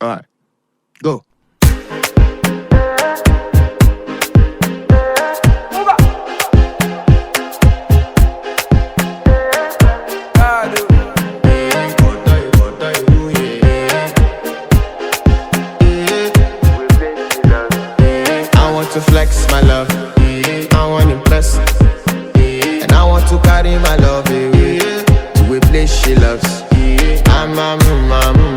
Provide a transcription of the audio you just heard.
Alright, go. I want to flex my love, I want to impress, and I want to carry my love away to a place she loves. I'm